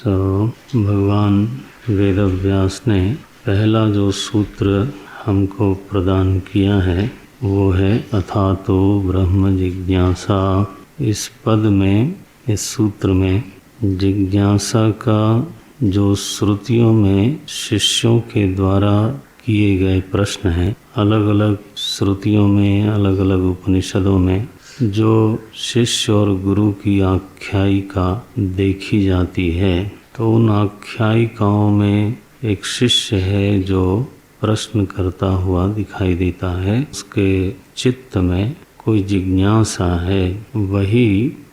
भगवान वेदव्यास ने पहला जो सूत्र हमको प्रदान किया है वो है अथातो ब्रह्म जिज्ञासा। इस पद में, इस सूत्र में जिज्ञासा का जो श्रुतियों में शिष्यों के द्वारा किए गए प्रश्न हैं, अलग अलग श्रुतियों में, अलग अलग उपनिषदों में जो शिष्य और गुरु की आख्यायिका देखी जाती है, तो उन आख्यायिकाओं में एक शिष्य है जो प्रश्न करता हुआ दिखाई देता है। उसके चित्त में कोई जिज्ञासा है, वही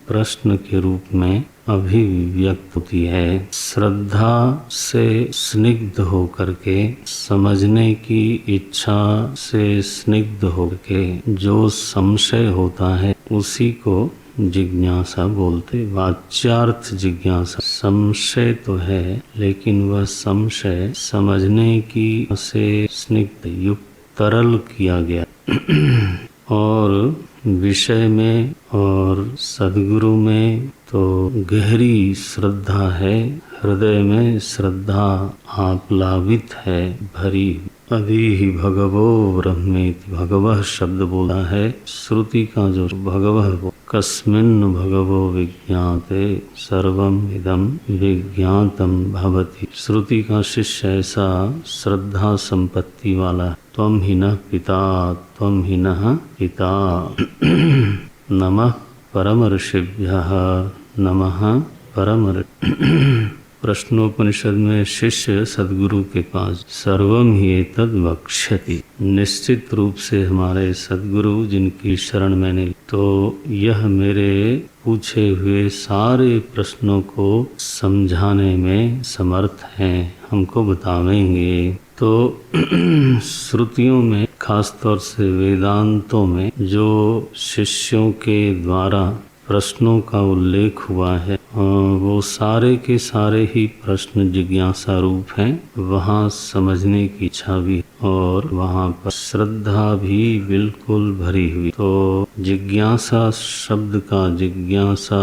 प्रश्न के रूप में अभिव्यक्त होती है। श्रद्धा से स्निग्ध होकर के, समझने की इच्छा से स्निग्ध होकर के जो संशय होता है उसी को जिज्ञासा बोलते। वाच्यार्थ जिज्ञासा, संशय तो है लेकिन वह संशय समझने की से स्निग्ध युक्त तरल किया गया और विषय में और सद्गुरु में तो गहरी श्रद्धा है, हृदय में श्रद्धा आप्लावित है, भरी। अधीहि भगवो ब्रह्मेति, भगवः शब्द बोला है। श्रुति का जो भगवः, कस्मिन् भगवो विज्ञाते सर्वम इदं विज्ञातम भवति। श्रुति का शिष्य ऐसा श्रद्धा संपत्ति वाला। त्वं हि नः पिता, त्वं हि नः पिता। नमः परम ऋषिभ्यः, नमः परम। प्रश्नोपनिषद में शिष्य सद्गुरु के पास सर्वम ही एतद् वक्ष्यति, निश्चित रूप से हमारे सद्गुरु जिनकी शरण मैंने, तो यह मेरे पूछे हुए सारे प्रश्नों को समझाने में समर्थ हैं, हमको बतावेंगे। तो श्रुतियों में, खासतौर से वेदांतों में जो शिष्यों के द्वारा प्रश्नों का उल्लेख हुआ है, वो सारे के सारे ही प्रश्न जिज्ञासा रूप हैं। वहाँ समझने की इच्छा भी और वहाँ पर श्रद्धा भी बिल्कुल भरी हुई। तो जिज्ञासा शब्द का, जिज्ञासा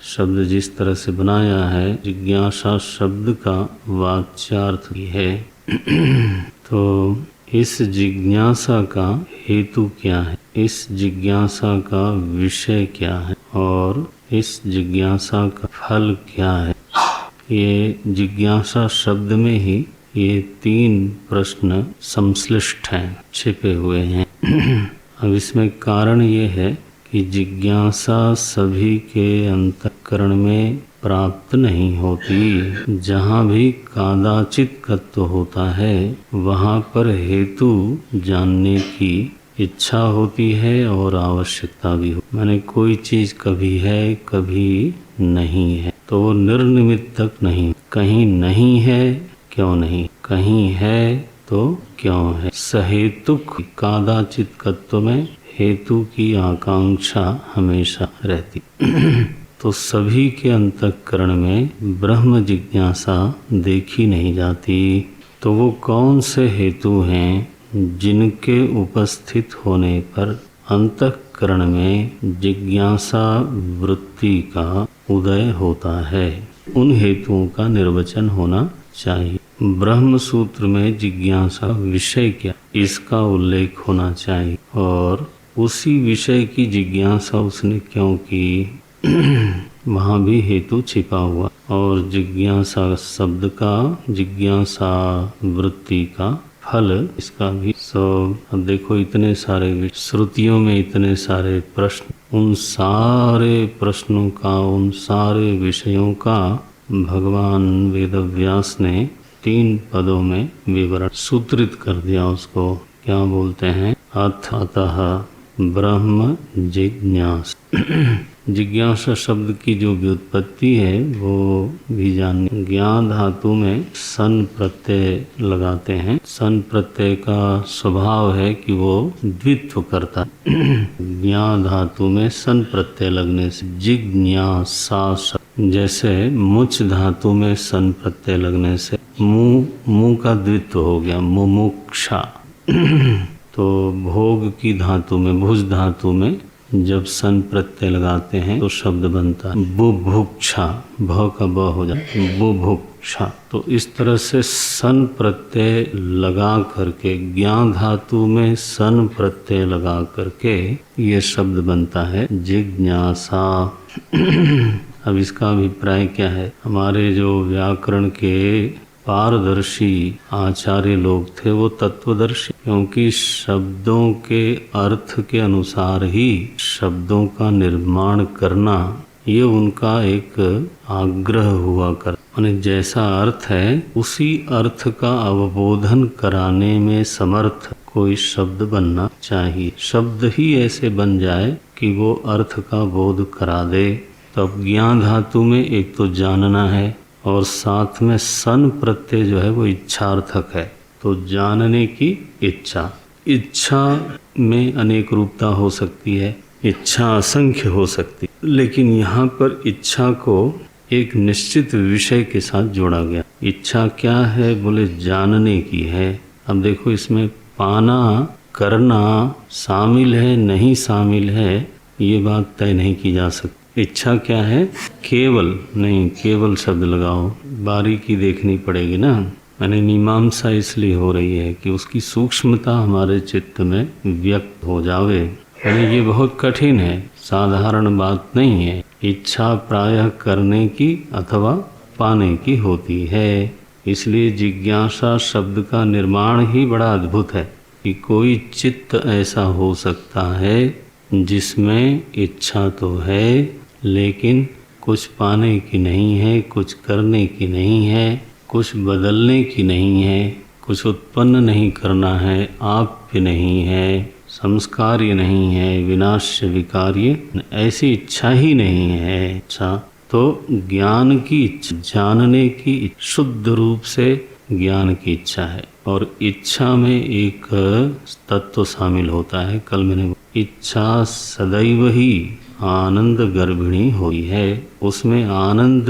शब्द जिस तरह से बनाया है, जिज्ञासा शब्द का वाच्यार्थ भी है। तो इस जिज्ञासा का हेतु क्या है, इस जिज्ञासा का विषय क्या है और इस जिज्ञासा का फल क्या है, ये जिज्ञासा शब्द में ही ये तीन प्रश्न संश्लिष्ट हैं, छिपे हुए हैं। अब इसमें कारण ये है कि जिज्ञासा सभी के अंतःकरण में प्राप्त नहीं होती। जहाँ भी कदाचित तत्व होता है वहाँ पर हेतु जानने की इच्छा होती है और आवश्यकता भी हो। माने कोई चीज कभी है कभी नहीं है, तो वो निर्निमित्तक नहीं। कहीं नहीं है, क्यों नहीं, कहीं है तो क्यों है। सहेतुक कदाचित तत्व में हेतु की आकांक्षा हमेशा रहती। तो सभी के अंतःकरण में ब्रह्म जिज्ञासा देखी नहीं जाती। तो वो कौन से हेतु हैं जिनके उपस्थित होने पर अंतःकरण में जिज्ञासा वृत्ति का उदय होता है, उन हेतुओं का निर्वचन होना चाहिए। ब्रह्म सूत्र में जिज्ञासा विषय क्या, इसका उल्लेख होना चाहिए और उसी विषय की जिज्ञासा उसने क्यों की, वहाँ भी हेतु छिपा हुआ। और जिज्ञासा शब्द का, जिज्ञासा वृत्ति का फल, इसका भी। अब देखो इतने सारे श्रुतियों में इतने सारे प्रश्न, उन सारे प्रश्नों का, उन सारे विषयों का भगवान वेदव्यास ने 3 पदों में विवरण सूत्रित कर दिया। उसको क्या बोलते हैं, अतः ब्रह्म जिज्ञास। जिज्ञासा शब्द की जो व्युत्पत्ति है वो भी जाननी। ज्ञान धातु में सन प्रत्यय लगाते हैं। सन प्रत्यय का स्वभाव है कि वो द्वित्व करता है। ज्ञान धातु में सन प्रत्यय लगने से जिज्ञासा, जैसे मुच धातु में सन प्रत्यय लगने से मुंह का द्वित्व हो गया, मुमुक्षा। तो भोग की धातु में, भुज धातु में जब सन प्रत्यय लगाते हैं तो शब्द बनता है बुभुक्षा, भ का ब हो जाए बुभुक्षा। तो इस तरह से सन प्रत्यय लगा करके, ज्ञा धातु में सन प्रत्यय लगा करके ये शब्द बनता है जिज्ञासा। अब इसका अभिप्राय क्या है? हमारे जो व्याकरण के पारदर्शी आचार्य लोग थे वो तत्वदर्शी, क्योंकि शब्दों के अर्थ के अनुसार ही शब्दों का निर्माण करना ये उनका एक आग्रह हुआ कर, माने जैसा अर्थ है उसी अर्थ का अवबोधन कराने में समर्थ कोई शब्द बनना चाहिए। शब्द ही ऐसे बन जाए कि वो अर्थ का बोध करा दे। तब ज्ञा धातु में एक तो जानना है और साथ में सन प्रत्यय जो है वो इच्छार्थक है। तो जानने की इच्छा, इच्छा में अनेक रूपता हो सकती है, इच्छा असंख्य हो सकती है, लेकिन यहाँ पर इच्छा को एक निश्चित विषय के साथ जोड़ा गया। इच्छा क्या है? बोले जानने की है। अब देखो इसमें पाना करना शामिल है नहीं शामिल है ये बात तय नहीं की जा सकती। इच्छा क्या है? केवल नहीं, केवल शब्द लगाओ, बारीकी देखनी पड़ेगी ना। मैंने मीमांसा इसलिए हो रही है कि उसकी सूक्ष्मता हमारे चित्त में व्यक्त हो जावे। यानी ये बहुत कठिन है, साधारण बात नहीं है। इच्छा प्रायः करने की अथवा पाने की होती है। इसलिए जिज्ञासा शब्द का निर्माण ही बड़ा अद्भुत है कि कोई चित्त ऐसा हो सकता है जिसमें इच्छा तो है लेकिन कुछ पाने की नहीं है, कुछ करने की नहीं है, कुछ बदलने की नहीं है, कुछ उत्पन्न नहीं करना है, आप्य नहीं है, संस्कार्य नहीं है, विनाश्य विकार्य, ऐसी इच्छा ही नहीं है। अच्छा, तो ज्ञान की इच्छा, जानने की शुद्ध रूप से ज्ञान की इच्छा है। और इच्छा में एक तत्व शामिल होता है। कल मैंने इच्छा सदैव ही आनंद गर्भिणी हुई है, उसमें आनंद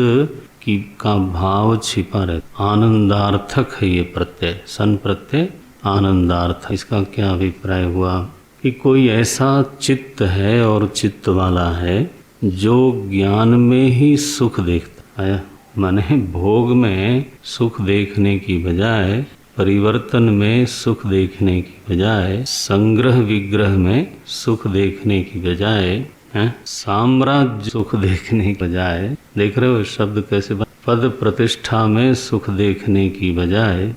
की का भाव छिपा रहता। आनंदार्थक है ये प्रत्यय, सन प्रत्यय आनंदार्थ। इसका क्या अभिप्राय हुआ कि कोई ऐसा चित्त है और चित्त वाला है जो ज्ञान में ही सुख देखता है, माने भोग में सुख देखने की बजाय, परिवर्तन में सुख देखने की बजाय, संग्रह विग्रह में सुख देखने की बजाय, साम्राज्य सुख देखने की बजाय, देख रहे हो शब्द कैसे, पद प्रतिष्ठा में सुख देखने की बजाय,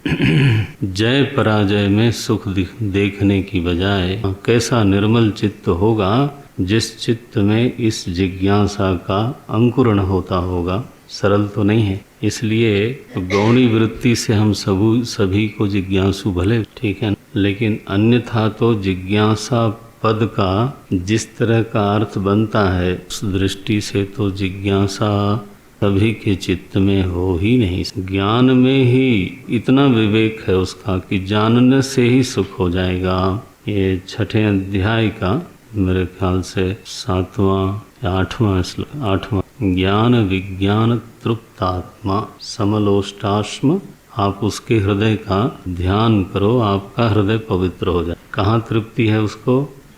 जय पराजय में सुख देखने की बजाय, कैसा निर्मल चित्त होगा जिस चित्त में इस जिज्ञासा का अंकुरण होता होगा। सरल तो नहीं है, इसलिए गौणी वृत्ति से हम सभी को जिज्ञासु भले ठीक है, लेकिन अन्यथा तो जिज्ञासा पद का जिस तरह का अर्थ बनता है उस दृष्टि से तो जिज्ञासा सभी के चित्त में हो ही नहीं। ज्ञान में ही इतना विवेक है उसका कि जानने से ही सुख हो जाएगा। ये छठे अध्याय का मेरे ख्याल से 7वां या 8वां ज्ञान विज्ञान तृप्तात्मा समलोष्टाश्म। आप उसके हृदय का ध्यान करो, आपका हृदय पवित्र हो जाए। कहाँ तृप्ति है उसको?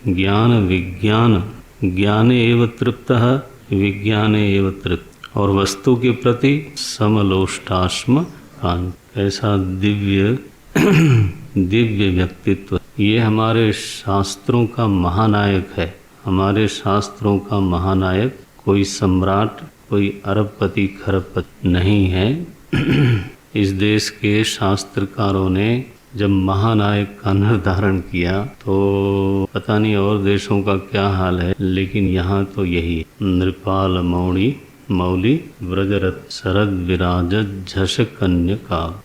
ज्ञान विज्ञान, ज्ञाने एव तृप्तः विज्ञाने एव तृप्त, और वस्तु के प्रति समलोष्टाश्म कांत। ऐसा दिव्य दिव्य व्यक्तित्व, ये हमारे शास्त्रों का महानायक है। हमारे शास्त्रों का महानायक कोई सम्राट, कोई अरबपति खरबपति नहीं है। इस देश के शास्त्रकारों ने जब महानायक का निर्धारण किया तो पता नहीं और देशों का क्या हाल है, लेकिन यहाँ तो यही है। नृपाल मौली मौली व्रजरथ शरद विराजत झष कन्यका।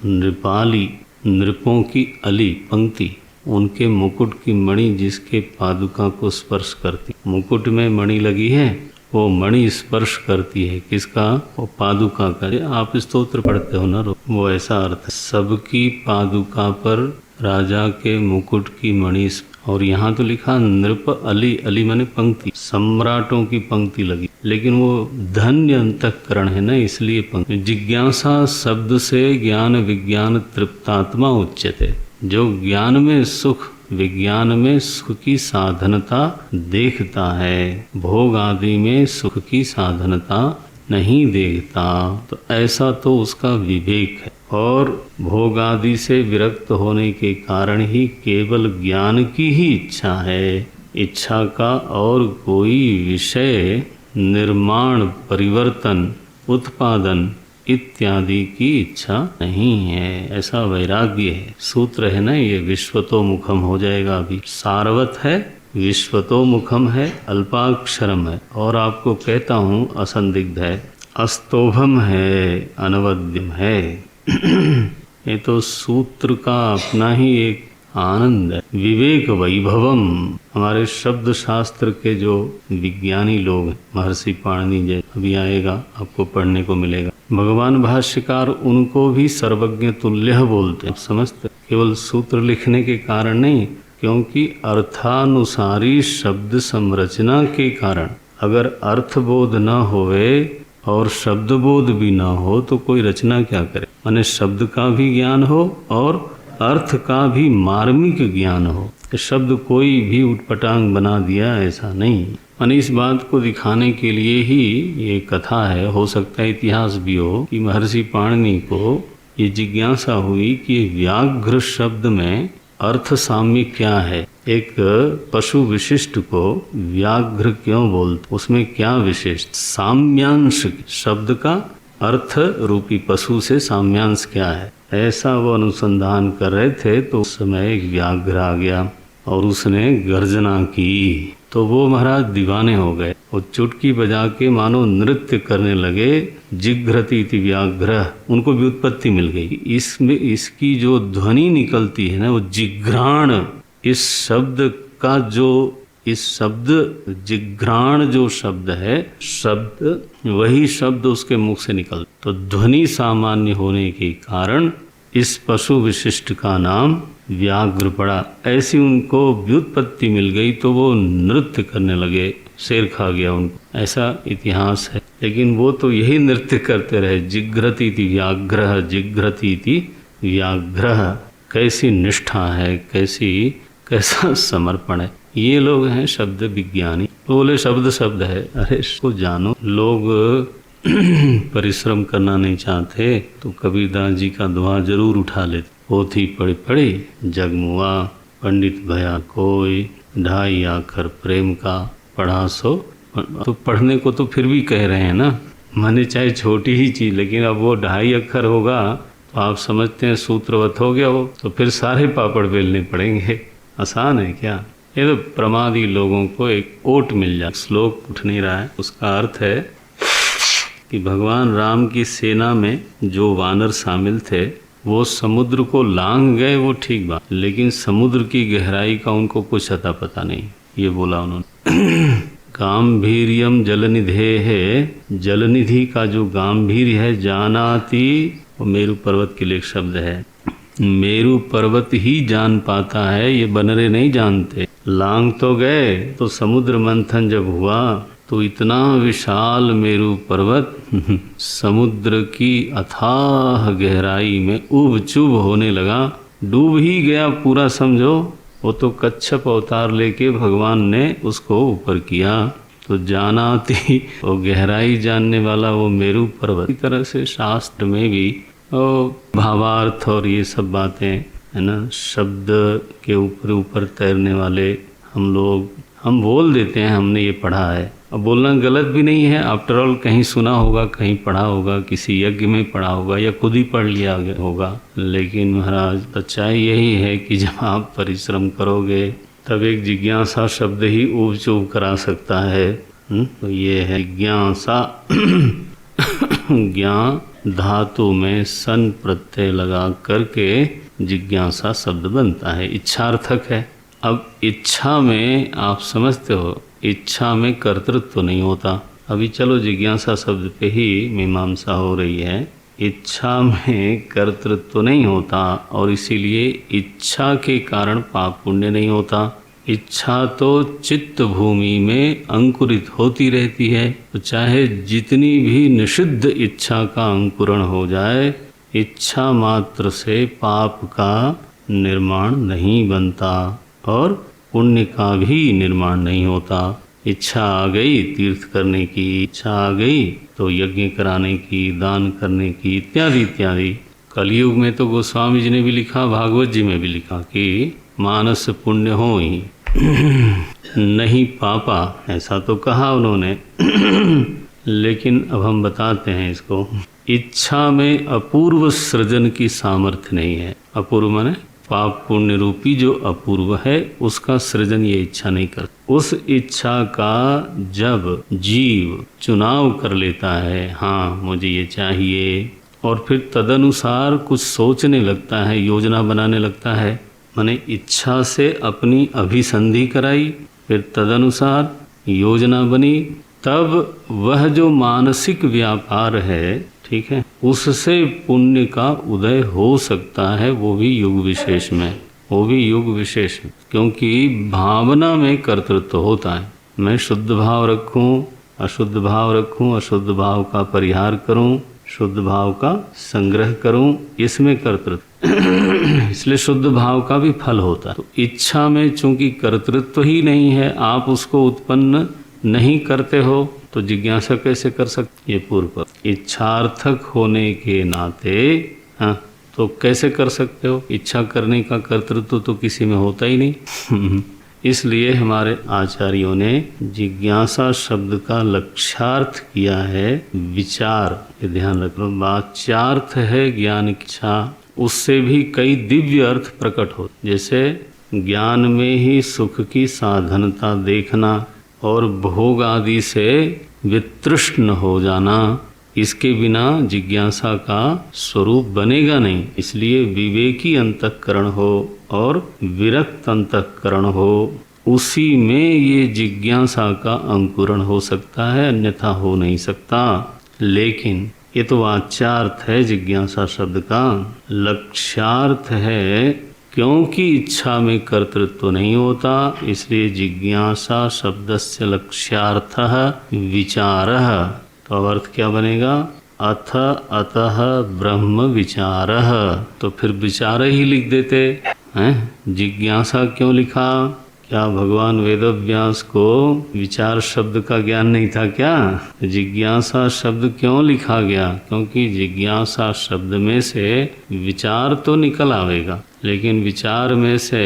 नृपाली, नृपों की अली पंक्ति, उनके मुकुट की मणि जिसके पादुका को स्पर्श करती, मुकुट में मणि लगी है, वो मणि स्पर्श करती है किसका? वो पादुका का। आप स्तोत्र पढ़ते हो ना, वो ऐसा अर्थ है। सबकी पादुका पर राजा के मुकुट की मणि, और यहाँ तो लिखा नृप अली, अली माने पंक्ति, सम्राटों की पंक्ति लगी, लेकिन वो धन्य अंतःकरण है ना, इसलिए पंक्ति। जिज्ञासा शब्द से ज्ञान विज्ञान तृप्तात्मा उच्यते। जो ज्ञान में सुख विज्ञान में सुख की साधनता देखता है, भोग आदि में सुख की साधनता नहीं देखता, तो ऐसा तो उसका विवेक है। और भोग आदि से विरक्त होने के कारण ही केवल ज्ञान की ही इच्छा है। इच्छा का और कोई विषय निर्माण, परिवर्तन, उत्पादन इत्यादि की इच्छा नहीं है। ऐसा वैराग्य है। सूत्र है ना, ये विश्वतो मुखम हो जाएगा। अभी सारवत है, विश्वतो मुखम है, अल्पाक्षरम है, और आपको कहता हूँ असंदिग्ध है, अस्तोभम है, अनवद्यम है। ये तो सूत्र का अपना ही एक आनंद है। विवेक वैभवम, हमारे शब्द शास्त्र के जो विज्ञानी लोग हैं, महर्षि पाणिनि जैसे, अभी आएगा आपको पढ़ने को मिलेगा। भगवान भाष्यकार उनको भी सर्वज्ञ तुल्य बोलते हैं। समझते, केवल सूत्र लिखने के कारण नहीं, क्योंकि अर्थानुसारी शब्द संरचना के कारण अगर अर्थबोध न होवे और शब्दबोध भी न हो तो कोई रचना क्या करे। माने शब्द का भी ज्ञान हो और अर्थ का भी मार्मिक ज्ञान हो। शब्द कोई भी उटपटांग बना दिया ऐसा नहीं। माने इस बात को दिखाने के लिए ही ये कथा है। हो सकता है इतिहास भी हो कि महर्षि पाणिनि को ये जिज्ञासा हुई कि व्याघ्र शब्द में अर्थ साम्य क्या है। एक पशु विशिष्ट को व्याघ्र क्यों बोलते, उसमें क्या विशिष्ट साम्यांश, शब्द का अर्थ रूपी पशु से साम्यांश क्या है, ऐसा वो अनुसंधान कर रहे थे। तो उस समय एक व्याघ्र आ गया और उसने गर्जना की, तो वो महाराज दीवाने हो गए। वो चुटकी बजा के मानो नृत्य करने लगे। जिघ्रति इति व्याघ्र, उनको भी उत्पत्ति मिल गई। इसमें इसकी जो ध्वनि निकलती है ना, वो जिघ्राण, इस शब्द का जो, इस शब्द जिघ्राण जो शब्द है, शब्द वही शब्द उसके मुख से निकल, तो ध्वनि सामान्य होने के कारण इस पशु विशिष्ट का नाम व्याघ्र पड़ा। ऐसी उनको व्युत्पत्ति मिल गई तो वो नृत्य करने लगे, शेर खा गया उनको, ऐसा इतिहास है। लेकिन वो तो यही नृत्य करते रहे, जिघ्रति इति व्याघ्र, जिघ्रति इति व्याघ्र। कैसी निष्ठा है, कैसा समर्पण है। ये लोग हैं शब्द विज्ञानी। बोले शब्द शब्द है, अरे इसको जानो। लोग परिश्रम करना नहीं चाहते तो कबीरदास जी का दुआ जरूर उठा लेते। पोथी पढ़ी पढ़ी जगमुआ, पंडित भया कोई, 2.5 आखर प्रेम का पढ़ा सो। तो पढ़ने को तो फिर भी कह रहे हैं ना, माने चाहे छोटी ही चीज, लेकिन अब वो 2.5 अक्षर होगा तो आप समझते हैं सूत्रवत हो गया वो, तो फिर सारे पापड़ बेलने पड़ेंगे। आसान है क्या? ये तो प्रमादी लोगों को एक ओट मिल जाए। श्लोक उठ नहीं रहा है। उसका अर्थ है कि भगवान राम की सेना में जो वानर शामिल थे वो समुद्र को लांघ गए, वो ठीक बात, लेकिन समुद्र की गहराई का उनको कुछ अता पता नहीं। ये बोला उन्होंने। गांभीर्यम जलनिधे है, जलनिधि का जो गांभीर्य है, जानाति, वो मेरु पर्वत के लिए एक शब्द है। मेरु पर्वत ही जान पाता है, ये बनरे नहीं जानते। लांग तो गए, तो समुद्र मंथन जब हुआ तो इतना विशाल मेरु पर्वत समुद्र की अथाह गहराई में उब चुब होने लगा, डूब ही गया पूरा, समझो। वो तो कच्छप अवतार लेके भगवान ने उसको ऊपर किया। तो जानाति, वो गहराई जानने वाला वो मेरु पर्वत। इसी तरह से शास्त्र में भी भावार्थ और ये सब बातें है ना, शब्द के ऊपर ऊपर तैरने वाले हम बोल देते हैं हमने ये पढ़ा है। अब बोलना गलत भी नहीं है, आफ्टर ऑल कहीं सुना होगा, कहीं पढ़ा होगा, किसी यज्ञ में पढ़ा होगा या खुद ही पढ़ लिया होगा। लेकिन महाराज सच्चाई यही है कि जब आप परिश्रम करोगे तब एक जिज्ञासा शब्द ही ऊब चूब करा सकता है। तो ये है जिज्ञासा। ज्ञान धातु में सन प्रत्यय लगा करके जिज्ञासा शब्द बनता है, इच्छार्थक है। अब इच्छा में आप समझते हो, इच्छा में कर्तृत्व तो नहीं होता। अभी चलो जिज्ञासा शब्द पे ही मीमांसा हो रही है। इच्छा में कर्तृत्व तो नहीं होता और इसीलिए इच्छा के कारण पाप पुण्य नहीं होता। इच्छा तो चित्त भूमि में अंकुरित होती रहती है, तो चाहे जितनी भी निषिद्ध इच्छा का अंकुरण हो जाए, इच्छा मात्र से पाप का निर्माण नहीं बनता। और पुण्य का भी निर्माण नहीं होता। इच्छा आ गई तीर्थ करने की, इच्छा आ गई तो यज्ञ कराने की, दान करने की, इत्यादि इत्यादि। कलयुग में तो गोस्वामी जी ने भी लिखा, भागवत जी में भी लिखा कि मानस पुण्य हो ही नहीं पापा, ऐसा तो कहा उन्होंने लेकिन अब हम बताते हैं इसको। इच्छा में अपूर्व सृजन की सामर्थ्य नहीं है। अपूर्व माने पाप पुण्य रूपी जो अपूर्व है उसका सृजन ये इच्छा नहीं कर। उस इच्छा का जब जीव चुनाव कर लेता है, हाँ मुझे ये चाहिए, और फिर तदनुसार कुछ सोचने लगता है, योजना बनाने लगता है, माने इच्छा से अपनी अभिसंधि कराई, फिर तदनुसार योजना बनी, तब वह जो मानसिक व्यापार है, ठीक है, उससे पुण्य का उदय हो सकता है, वो भी युग विशेष में, वो भी युग विशेष में। क्योंकि भावना में कर्तृत्व होता है। मैं शुद्ध भाव रखूं, अशुद्ध भाव रखूं, अशुद्ध भाव का परिहार करूं, शुद्ध भाव का संग्रह करूं, इसमें कर्तृत्व इसलिए शुद्ध भाव का भी फल होता है। तो इच्छा में चूंकि कर्तृत्व ही नहीं है, आप उसको उत्पन्न नहीं करते हो, तो जिज्ञासा कैसे कर सकते? ये पूर्व इच्छार्थक होने के नाते, हाँ, तो कैसे कर सकते हो? इच्छा करने का कर्तृत्व तो किसी में होता ही नहीं इसलिए हमारे आचार्यों ने जिज्ञासा शब्द का लक्ष्यार्थ किया है विचार। ये ध्यान रखो, वाच्यार्थ है ज्ञान की इच्छा, उससे भी कई दिव्य अर्थ प्रकट हो। जैसे ज्ञान में ही सुख की साधनता देखना और भोग आदि से वितृष्ण हो जाना, इसके बिना जिज्ञासा का स्वरूप बनेगा नहीं। इसलिए विवेकी अंतःकरण हो और विरक्त अंतःकरण हो, उसी में ये जिज्ञासा का अंकुरण हो सकता है, अन्यथा हो नहीं सकता। लेकिन ये तो वाच्यार्थ है जिज्ञासा शब्द का। लक्ष्यार्थ है क्योंकि इच्छा में कर्तृत्व नहीं होता, इसलिए जिज्ञासा शब्दस्य लक्ष्यार्थः विचारः। तो अब अर्थ क्या बनेगा? अथ अतः ब्रह्म विचारः। तो फिर विचार ही लिख देते हैं, जिज्ञासा क्यों लिखा? क्या भगवान वेदव्यास को विचार शब्द का ज्ञान नहीं था क्या? जिज्ञासा शब्द क्यों लिखा गया? क्योंकि जिज्ञासा शब्द में से विचार तो निकल आवेगा, लेकिन विचार में से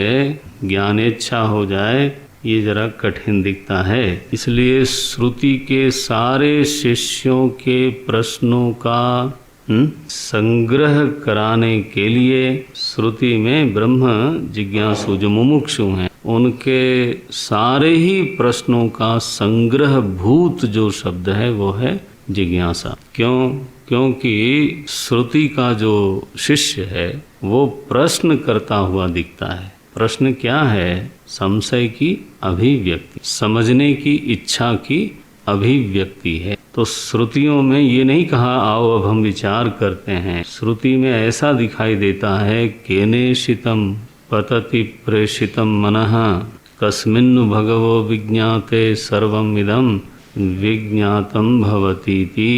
ज्ञानेच्छा हो जाए ये जरा कठिन दिखता है। इसलिए श्रुति के सारे शिष्यों के प्रश्नों का संग्रह कराने के लिए श्रुति में ब्रह्म जिज्ञासु जो मुमुक्षु हैं उनके सारे ही प्रश्नों का संग्रह भूत जो शब्द है वो है जिज्ञासा। क्यों? क्योंकि श्रुति का जो शिष्य है वो प्रश्न करता हुआ दिखता है। प्रश्न क्या है? संशय की अभिव्यक्ति, समझने की इच्छा की अभिव्यक्ति है। तो श्रुतियों में ये नहीं कहा आओ अब हम विचार करते हैं। श्रुति में ऐसा दिखाई देता है केनेशितम पतति प्रेषितम मनः कस्मिन्नु भगवो विज्ञाते सर्वम इदं विज्ञातम भवतीति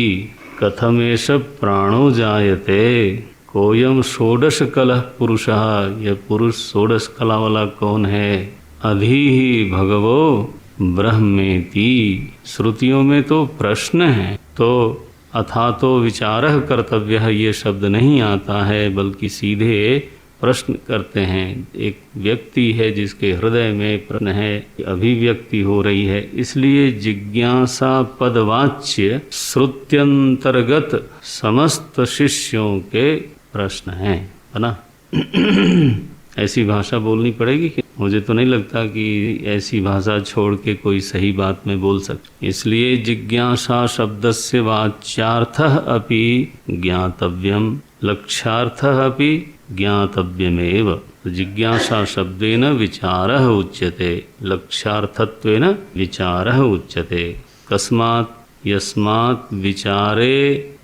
कथमेष प्राणो जायते कोयम षोडश कलह पुरुषः। यह पुरुष षोडश कला वाला कौन है? अधि ही भगवो ब्रह्मेति। श्रुतियों में तो प्रश्न है, तो अथा तो विचारः कर्तव्यः ये शब्द नहीं आता है, बल्कि सीधे प्रश्न करते हैं। एक व्यक्ति है जिसके हृदय में प्रश्न है, अभिव्यक्ति हो रही है। इसलिए जिज्ञासा पदवाच्य श्रुत्यंतर्गत समस्त शिष्यों के प्रश्न हैं, है ना ऐसी भाषा बोलनी पड़ेगी कि मुझे तो नहीं लगता कि ऐसी भाषा छोड़ के कोई सही बात में बोल सकते। इसलिए जिज्ञासा शब्दस्य वाच्यार्थः अपि ज्ञातव्यम लक्ष्यार्थः अपि ज्ञातव्यमेव। जिज्ञासा शब्देन विचारः उच्यते, लक्ष्यार्थत्वेन विचारः उच्यते। कस्मात् यस्मात् विचारे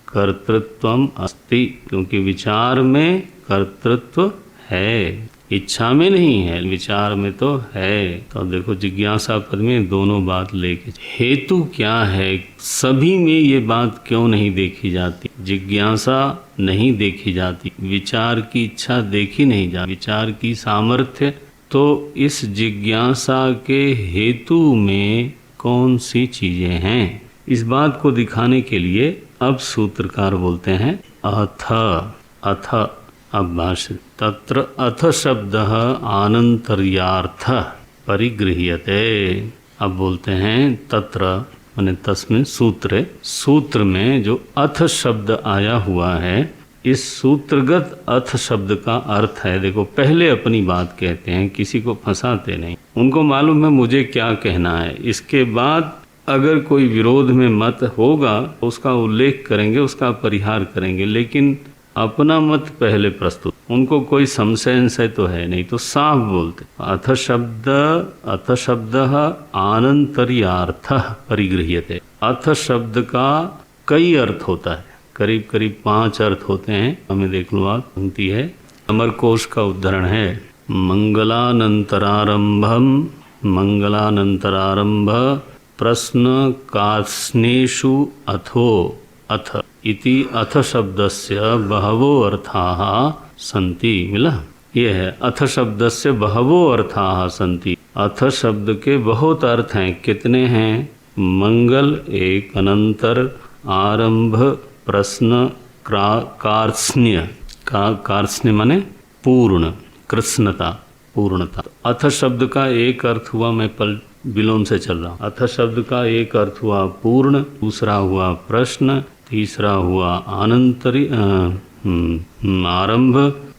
कर्तृत्वम अस्ति, क्योंकि विचार में कर्तृत्व है, इच्छा में नहीं है, विचार में तो है। तो देखो जिज्ञासा पद में दोनों बात लेके, हेतु क्या है? सभी में ये बात क्यों नहीं देखी जाती? जिज्ञासा नहीं देखी जाती, विचार की इच्छा देखी नहीं जाती, विचार की सामर्थ्य तो इस जिज्ञासा के हेतु में कौन सी चीजें हैं, इस बात को दिखाने के लिए अब सूत्रकार बोलते हैं अथ। अथ अब भाष्य, तत्र अथ शब्द आनंतर्यार्थ परिगृह्यते। अब बोलते हैं तत्र माने तस्मिन् सूत्रे, सूत्र में जो अथ शब्द आया हुआ है, इस सूत्रगत अथ शब्द का अर्थ है, देखो पहले अपनी बात कहते हैं, किसी को फंसाते नहीं, उनको मालूम है मुझे क्या कहना है, इसके बाद अगर कोई विरोध में मत होगा उसका उल्लेख करेंगे, उसका परिहार करेंगे, लेकिन अपना मत पहले प्रस्तुत, उनको कोई संशय तो है नहीं, तो साफ बोलते। अथ शब्द आनंतर्यार्थ परिगृह्यते। अथ शब्द का कई अर्थ होता है, करीब करीब 5 अर्थ होते हैं। हमें देख लो, आप पंक्ति है, अमरकोश का उद्धरण है, मंगलानंतरारंभ प्रश्न कार्ष्णेषु अथो अथ इति अथ शब्दस्य बहवो अर्थाः सन्ति। मिला, ये है अथ शब्दस्य बहवो अर्थाः सन्ति। अथ शब्द के बहुत अर्थ हैं। कितने हैं? मंगल एक, अनंतर, आरंभ, प्रश्न, कार्ष्ण्य, कार्ष्ण्य माने पूर्ण, कृष्णता, पूर्णता। अथ शब्द का एक अर्थ हुआ, मैं विलोम से चल रहा हूँ, अथ शब्द का एक अर्थ हुआ पूर्ण, दूसरा हुआ प्रश्न, तीसरा हुआ आरंभ,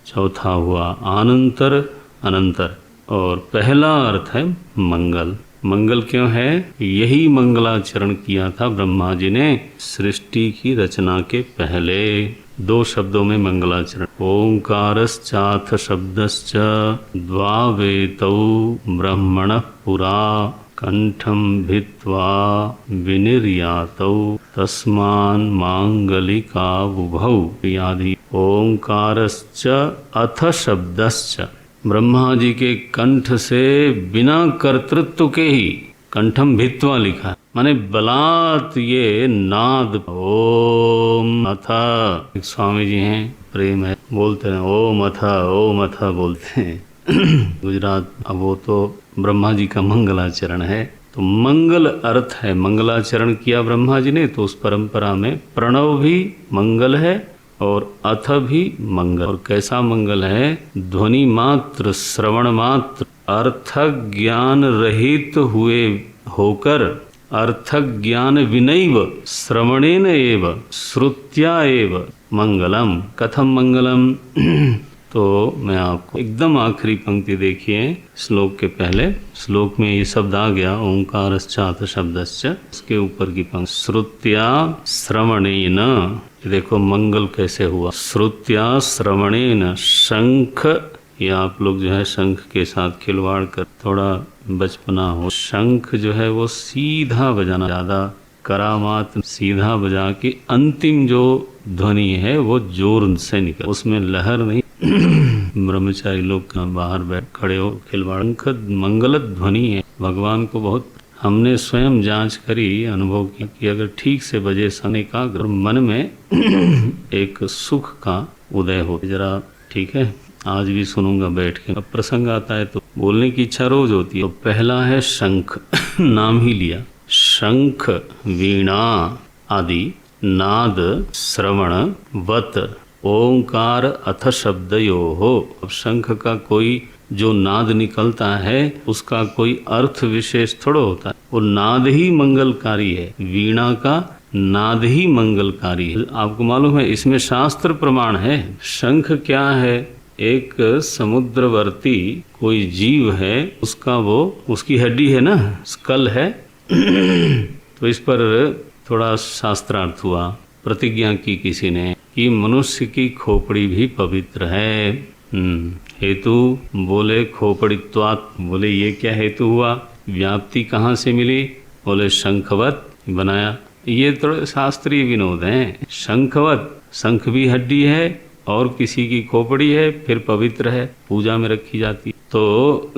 चौथा हुआ अनंतर, और पहला अर्थ है मंगल। मंगल क्यों है? यही मंगलाचरण किया था ब्रह्मा जी ने सृष्टि की रचना के पहले। 2 शब्दों में मंगलाचरण। ओंकारश्चाथ शब्दश्च द्वावेतौ ब्रह्मणः पुरा कंठम भित्वा विनिर्यातौ तस्मान् मांगलिका बुभौ यादि। ओंकारश्च अथ शब्दश्च, ब्रह्मा जी के कंठ से बिना कर्तृत्व के ही कंठम भित्वा लिखा है, माने बलात् ये नाद ओम अथ। एक स्वामी जी हैं, प्रेम है, बोलते हैं ओम अथ बोलते हैं गुजरात। अब वो तो ब्रह्मा जी का मंगलाचरण है, तो मंगल अर्थ है, मंगलाचरण किया ब्रह्मा जी ने, तो उस परंपरा में प्रणव भी मंगल है और अथ भी मंगल। और कैसा मंगल है? ध्वनि मात्र, श्रवण मात्र, अर्थ ज्ञान रहित हुए होकर, अर्थ ज्ञान विनैव श्रवणेन एव श्रुत्या एव मंगलम। कथम मंगलम? तो मैं आपको एकदम आखिरी पंक्ति देखिए, श्लोक के पहले श्लोक में ये शब्द आ गया, ओंकारश्चाथ शब्दश्च, इसके ऊपर की पंक्ति श्रुत्या श्रवणेन। देखो मंगल कैसे हुआ, श्रुत्या श्रवणेन। शंख, ये आप लोग जो है शंख के साथ खिलवाड़ कर थोड़ा बचपना हो, शंख जो है वो सीधा बजाना, ज्यादा करामात, सीधा बजा के अंतिम जो ध्वनि है वो जोर से निकल, उसमें लहर नहीं। ब्रह्मचारी लोग बाहर बैठ खड़े हो खिलवाड़, मंगल ध्वनि है, भगवान को बहुत, हमने स्वयं जांच करी, अनुभव किया कि अगर ठीक से बजे सने का मन में एक सुख का उदय हो जरा, ठीक है, आज भी सुनूंगा बैठ के। अब प्रसंग आता है तो बोलने की इच्छा रोज होती है। तो पहला है शंख नाम ही लिया, शंख वीणा आदि नाद श्रवण वत ओंकार अथ शब्दयो हो। अब शंख का कोई जो नाद निकलता है उसका कोई अर्थ विशेष थोड़ा होता है, वो नाद ही मंगलकारी है, वीणा का नाद ही मंगलकारी है। आपको मालूम है इसमें शास्त्र प्रमाण है। शंख क्या है? एक समुद्रवर्ती कोई जीव है, उसका वो उसकी हड्डी है ना, स्कल है तो इस पर थोड़ा शास्त्रार्थ हुआ, प्रतिज्ञा की किसी ने कि मनुष्य की खोपड़ी भी पवित्र है। हेतु बोले खोपड़ित्वात्, बोले ये क्या हेतु हुआ? व्याप्ति कहाँ से मिली? बोले शंखवत बनाया। ये थोड़े शास्त्रीय विनोद हैं। शंखवत, शंख भी हड्डी है और किसी की खोपड़ी है, फिर पवित्र है, पूजा में रखी जाती। तो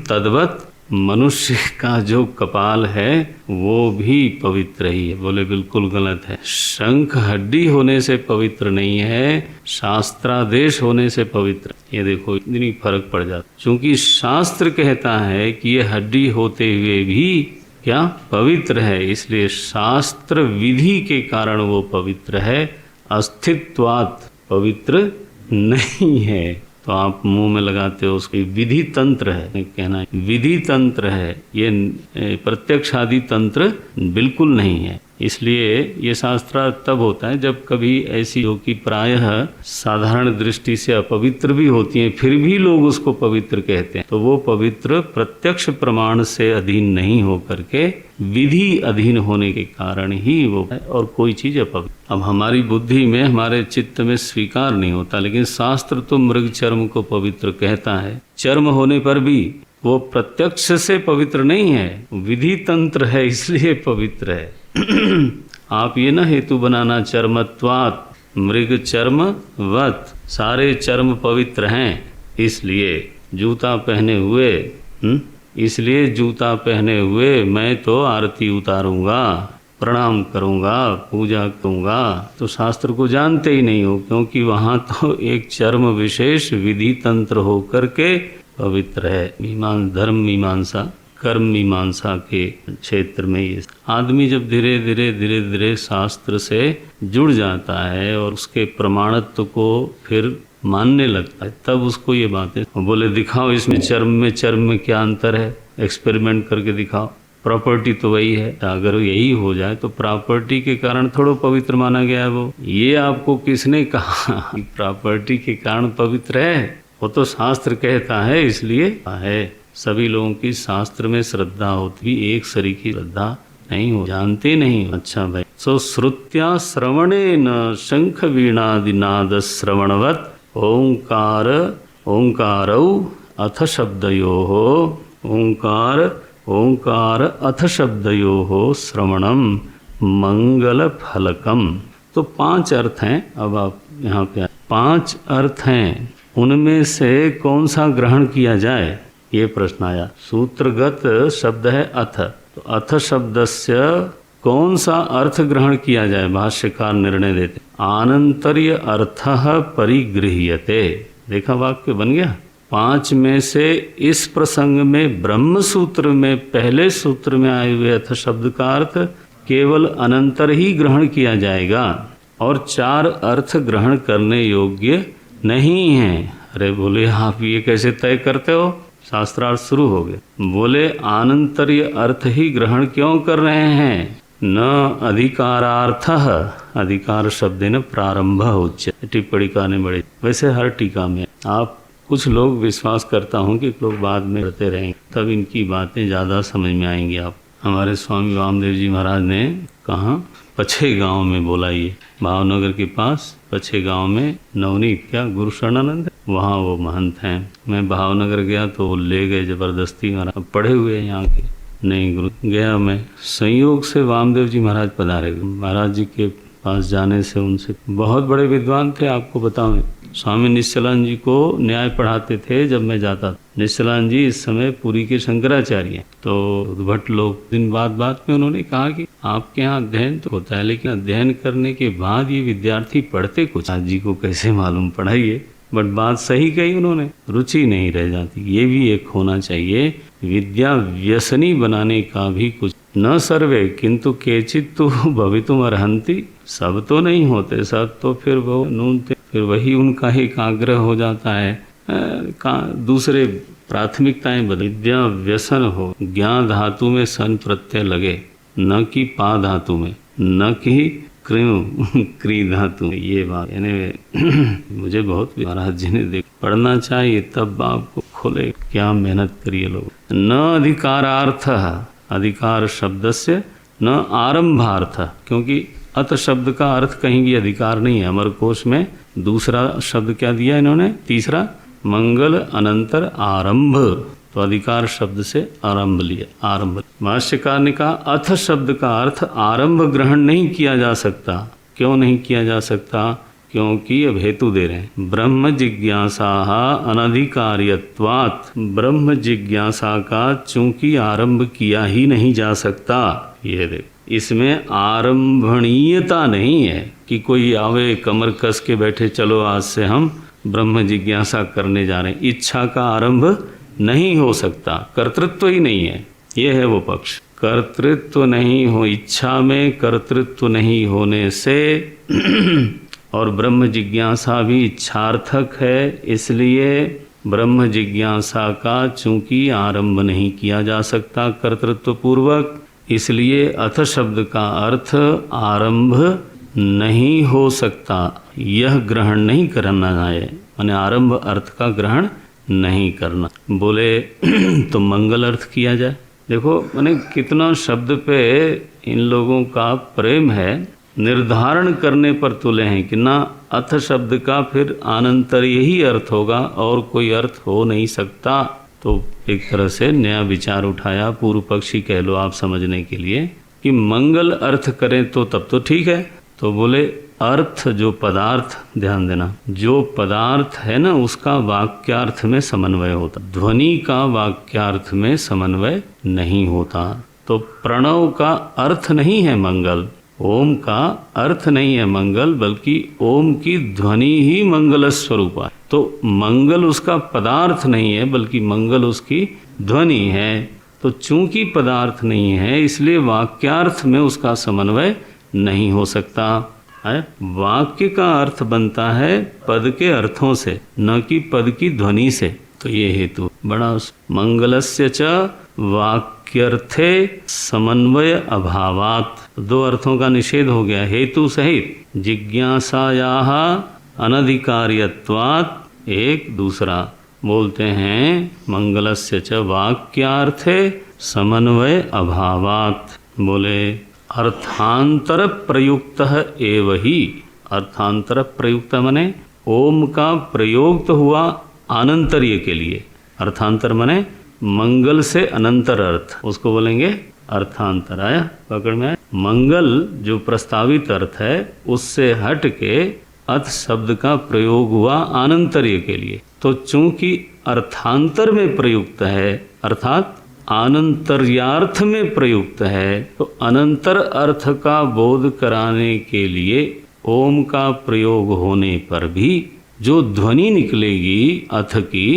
तद्वत मनुष्य का जो कपाल है वो भी पवित्र ही है। बोले बिल्कुल गलत है। शंख हड्डी होने से पवित्र नहीं है, शास्त्रादेश होने से पवित्र। ये देखो इतनी फर्क पड़ जाता, क्योंकि शास्त्र कहता है कि ये हड्डी होते हुए भी क्या पवित्र है, इसलिए शास्त्र विधि के कारण वो पवित्र है, अस्तित्वात् पवित्र नहीं है। तो आप मुंह में लगाते हो उसकी विधि तंत्र है, कहना है विधि तंत्र है, ये प्रत्यक्षादि तंत्र बिल्कुल नहीं है। इसलिए ये शास्त्र तब होता है जब कभी ऐसी जो कि प्रायः साधारण दृष्टि से अपवित्र भी होती हैं, फिर भी लोग उसको पवित्र कहते हैं, तो वो पवित्र प्रत्यक्ष प्रमाण से अधीन नहीं हो करके विधि अधीन होने के कारण ही वो है, और कोई चीज अपवित्र। अब हमारी बुद्धि में, हमारे चित्त में स्वीकार नहीं होता, लेकिन शास्त्र तो मृग चर्म को पवित्र कहता है। चर्म होने पर भी वो प्रत्यक्ष से पवित्र नहीं है, विधि तंत्र है, इसलिए पवित्र है। आप ये ना हेतु बनाना चर्मत्वात् मृग चर्म वत, सारे चर्म पवित्र हैं इसलिए जूता पहने हुए, इसलिए जूता पहने हुए मैं तो आरती उतारूंगा, प्रणाम करूंगा, पूजा करूंगा। तो शास्त्र को जानते ही नहीं हो, क्योंकि वहां तो एक चर्म विशेष विधि तंत्र होकर के पवित्र है। धर्म मीमांसा कर्म मीमांसा के क्षेत्र में ये आदमी जब धीरे धीरे शास्त्र से जुड़ जाता है और उसके प्रमाणत्व को फिर मानने लगता है, तब उसको ये बातें बोले दिखाओ इसमें चर्म में क्या अंतर है, एक्सपेरिमेंट करके दिखाओ। प्रॉपर्टी तो वही है, अगर यही हो जाए तो प्रॉपर्टी के कारण थोड़ा पवित्र माना गया है वो। ये आपको किसने कहा प्रॉपर्टी के कारण पवित्र है? वो तो शास्त्र कहता है, इसलिए है। सभी लोगों की शास्त्र में श्रद्धा होती, एक सरी की श्रद्धा नहीं हो, जानते नहीं। अच्छा भाई, सो श्रुत्या श्रवणेन शंख वीणादिनाद श्रवणवत ओंकार ओंकारौ अथ शब्दयोः ओंकार अथ शब्दयोः श्रवणम मंगल फलकम। तो 5 अर्थ हैं। अब आप यहाँ पे 5 अर्थ हैं, उनमें से कौन सा ग्रहण किया जाए, ये प्रश्न आया। सूत्रगत शब्द है अथ, तो अथ शब्दस्य कौन सा अर्थ ग्रहण किया जाए, भाष्यकार निर्णय देते। आनंतर्य अर्थः परिगृह्यते। देखा, वाक्य बन गया। 5 में से इस प्रसंग में ब्रह्म सूत्र में पहले सूत्र में आए हुए अथ शब्द का अर्थ केवल अनंतर ही ग्रहण किया जाएगा, और 4 अर्थ ग्रहण करने योग्य नहीं है। अरे बोले आप ये कैसे तय करते हो? शास्त्रार्थ शुरू हो गए। बोले आनंतर्य अर्थ ही ग्रहण क्यों कर रहे हैं? न अधिकारार्थ, अधिकार शब्द न प्रारंभ उच्य। टिप्पणी का ने बड़े, वैसे हर टीका में आप कुछ लोग विश्वास करता हूँ कि लोग बाद में पढ़ते रहेंगे, तब इनकी बातें ज़्यादा समझ में आएंगी। आप हमारे स्वामी वामदेव जी महाराज ने कहाँ पछे गांव में बोला, ये भावनगर के पास पछे गांव में नवनीत क्या गुरु शरणानंद, वहाँ वो महंत हैं। मैं भावनगर गया तो वो ले गए जबरदस्ती, महाराज पढ़े हुए यहाँ के। नहीं गुरु गया मैं, संयोग से वामदेव जी महाराज पधारे। महाराज जी के पास जाने से उनसे बहुत बड़े विद्वान थे, आपको बताऊं। स्वामी निश्चलानंद जी को न्याय पढ़ाते थे जब मैं जाता था। निश्चलानंद जी इस समय पुरी के शंकराचार्य हैं। तो भट्ट लोग दिन बात में उन्होंने कहा कि आपके यहाँ अध्ययन तो होता है, लेकिन अध्ययन करने के बाद ये विद्यार्थी पढ़ते कुछ, आज जी को कैसे मालूम, पढ़ाइए। बट बात सही कही उन्होंने, रुचि नहीं रह जाती। ये भी एक होना चाहिए, विद्या व्यसनी बनाने का भी कुछ। न सर्वे किंतु केचित तो भवितुम अर्हन्ति, सब तो नहीं होते, सब तो फिर वो नूनते, फिर वही उनका एक आग्रह हो जाता है। दूसरे प्राथमिकताएं बदल, विद्या व्यसन हो, ज्ञा धातु में सन प्रत्यय लगे, न कि पा धातु में, न कि क्री धातु में। ये बात यानी मुझे बहुत महाराज जी ने देख पढ़ना चाहिए, तब आपको खोले। क्या मेहनत करिए लोग। न अधिकारार्थ, अधिकार शब्द से न आरंभार्थ, क्योंकि अत शब्द का अर्थ कहीं भी अधिकार नहीं है। अमर कोश में दूसरा शब्द क्या दिया इन्होंने, तीसरा, मंगल अनंतर आरंभ, तो अधिकार शब्द से आरंभ लिया, आरंभ। भाष्यकार ने कहा अथ शब्द का अर्थ आरंभ ग्रहण नहीं किया जा सकता। क्यों नहीं किया जा सकता? क्योंकि अब हेतु दे रहे हैं। ब्रह्म जिज्ञासा अनधिकार्यत्वात्, ब्रह्म जिज्ञासा का चूंकि आरंभ किया ही नहीं जा सकता। ये देख, इसमें आरंभणीयता नहीं है कि कोई आवे कमर कस के बैठे चलो आज से हम ब्रह्म जिज्ञासा करने जा रहे हैं। इच्छा का आरंभ नहीं हो सकता, कर्तृत्व ही नहीं है। ये है वो पक्ष, कर्तृत्व नहीं हो, इच्छा में कर्तृत्व नहीं होने से और ब्रह्म जिज्ञासा भी इच्छार्थक है, इसलिए ब्रह्म जिज्ञासा का चूंकि आरंभ नहीं किया जा सकता कर्तृत्व पूर्वक, इसलिए अथ शब्द का अर्थ आरंभ नहीं हो सकता। यह ग्रहण नहीं करना है, माने आरंभ अर्थ का ग्रहण नहीं करना। बोले तो मंगल अर्थ किया जाए। देखो माने कितना शब्द पे इन लोगों का प्रेम है, निर्धारण करने पर तुले हैं कि ना अथ शब्द का फिर अनंतर यही अर्थ होगा और कोई अर्थ हो नहीं सकता। तो एक तरह से नया विचार उठाया, पूर्व पक्षी कह लो आप समझने के लिए, कि मंगल अर्थ करें तो तब तो ठीक है। तो बोले अर्थ जो पदार्थ, ध्यान देना, जो पदार्थ है ना उसका वाक्यार्थ में समन्वय होता, ध्वनि का वाक्यार्थ में समन्वय नहीं होता। तो प्रणव का अर्थ नहीं है मंगल, ओम का अर्थ नहीं है मंगल, बल्कि ओम की ध्वनि ही मंगल स्वरूप है। तो मंगल उसका पदार्थ नहीं है, बल्कि मंगल उसकी ध्वनि है। तो चूंकि पदार्थ नहीं है इसलिए वाक्यार्थ में उसका समन्वय नहीं हो सकता है। वाक्य का अर्थ बनता है पद के अर्थों से, न कि पद की ध्वनि से। तो ये हेतु बड़ा, मंगलस्य च वाक्यर्थे समन्वय अभावात्, दो अर्थों का निषेध हो गया हेतु सहित। जिज्ञासायाः अनधिकार्यत्वात् एक दूसरा, बोलते हैं मंगलस्य च वाक्यार्थे समन्वय अभावात्। बोले अर्थांतर प्रयुक्त एव ही, अर्थांतर प्रयुक्त मने ओम का प्रयोग तो हुआ अनंतर्य के लिए, अर्थांतर मने मंगल से अनंतर अर्थ, उसको बोलेंगे अर्थांतर। आया पकड़ में? मंगल जो प्रस्तावित अर्थ है उससे हट के अथ शब्द का प्रयोग हुआ अनंतर्य के लिए। तो चूंकि अर्थांतर में प्रयुक्त है अर्थात अनंतर्यार्थ में प्रयुक्त है, तो अनंतर अर्थ का बोध कराने के लिए ओम का प्रयोग होने पर भी जो ध्वनि निकलेगी अथ की,